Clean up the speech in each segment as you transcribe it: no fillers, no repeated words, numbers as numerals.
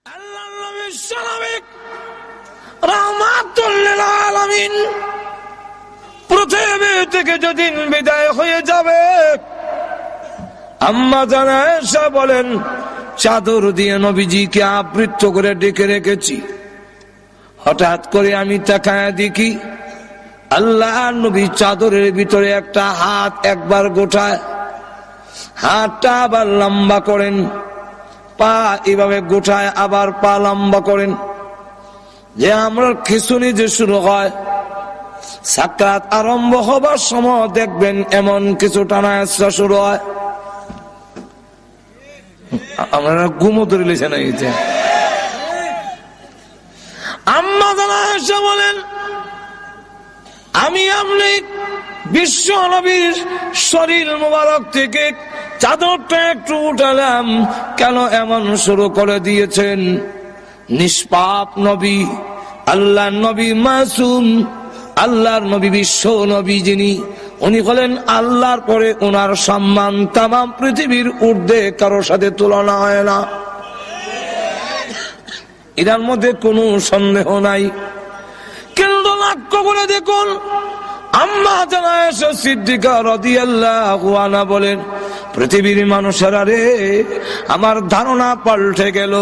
আল্লাহর নবী সালামিক রাহমাতুল লিল আলামিন পৃথিবী থেকে যেদিন বিদায় হয়ে যাবে, আম্মা জান আয়েশা বলেন, চাদর দিয়ে নবীজিকে আবৃত করে ডেকে রেখেছি। হঠাৎ করে আমি তাকায় দেখি আল্লাহর নবী চাদরের ভিতরে একটা হাত একবার গোটায়, হাতটা আবার লম্বা করেন, পা এভাবে গোটায় আবার পা লম্বা করেন। যে আমরা খিঁচুনি যে শুরু হয়, সাকরাত আরম্ভ হবার সময় দেখবেন এমন কিছু টানা আসা শুরু হয়। আমরা ঘুমো ধরে লেছে না। আম্মা জানা এসে বলেন, আমি আপনি বিশ্ব নবীর শরীর মোবারক থেকে চাদরটা একটু উঠালাম, কেন এমন শুরু করে দিয়েছেন? নিষ্পাপ নবী, আল্লাহর নবী মাসুম, আল্লাহর নবী বিশ্ব নবী যিনি, উনি হলেন আল্লাহর পরে ওনার সম্মান তামাম পৃথিবীর ঊর্ধ্বে কারোর সাথে তুলনা হয় না, এটার মধ্যে কোনো সন্দেহ নাই। কিন্তু লক্ষ্য করে দেখুন, আম্মা জান আয়েশা সিদ্দিকা রাদিয়াল্লাহু আনহা বলেন, পৃথিবীর মানুষেরা রে, আমার ধারণা পাল্টে গেল।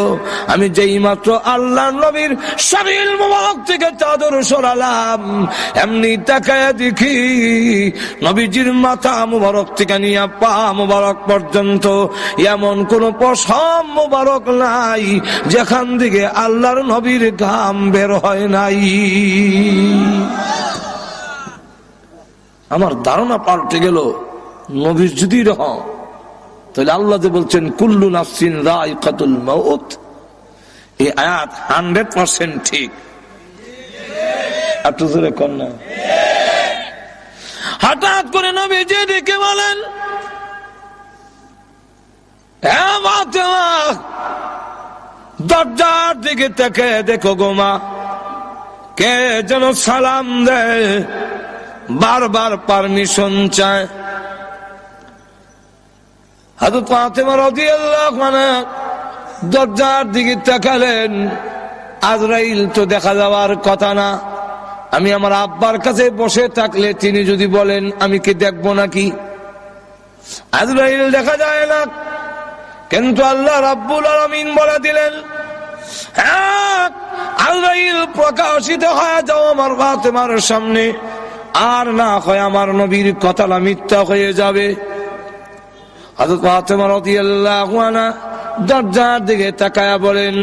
আমি যেই মাত্র আল্লাহর নবীর শরীর মোবারক থেকে চাদর সরালাম, এমনি তাকায়া দেখি নবীজির মাথা মোবারক থেকে নিয়ে পা মোবারক পর্যন্ত এমন কোন পশম মোবারক নাই যেখান থেকে আল্লাহর নবীর ঘাম বের হয় নাই। আমার ধারণা পাল্টে গেল। নবীর যদি রহ, তাহলে আল্লাহ যে বলছেন কুল্লু নাফসিন যায়িকাতুল মাউত, এই আয়াত 100% ঠিক। একটু জোরে কর না। হঠাৎ করে নবীজি ডেকে বলেন, হে ফাতেমা, দরজার দিকে তাকে দেখো গো মা, কে যেন সালাম দেয়, বারবার পারমিশন চায়। হযরত ফাতেমা রাদিয়াল্লাহু আনহা দরজার দিকে তাকালেন, আজরাইল তো দেখা যাওয়ার কথা না। আমি আমার আব্বার কাছে বসে থাকলে তিনি যদি বলেন, আমি কি দেখবো নাকি? আজরাইল দেখা যায় না, কিন্তু আল্লাহ রাব্বুল আলামিন বলে দিলেন, হ্যাঁ, আজরাইল প্রকাশিত হয়ে যাও আমার ফাতেমার সামনে, আর না হয় আমার নবীর কথাটা মিথ্যা হয়ে যাবে। হযরত ফাতেমা রাদিয়াল্লাহু আনহা দরজার দিকে তাকায়া বলেন,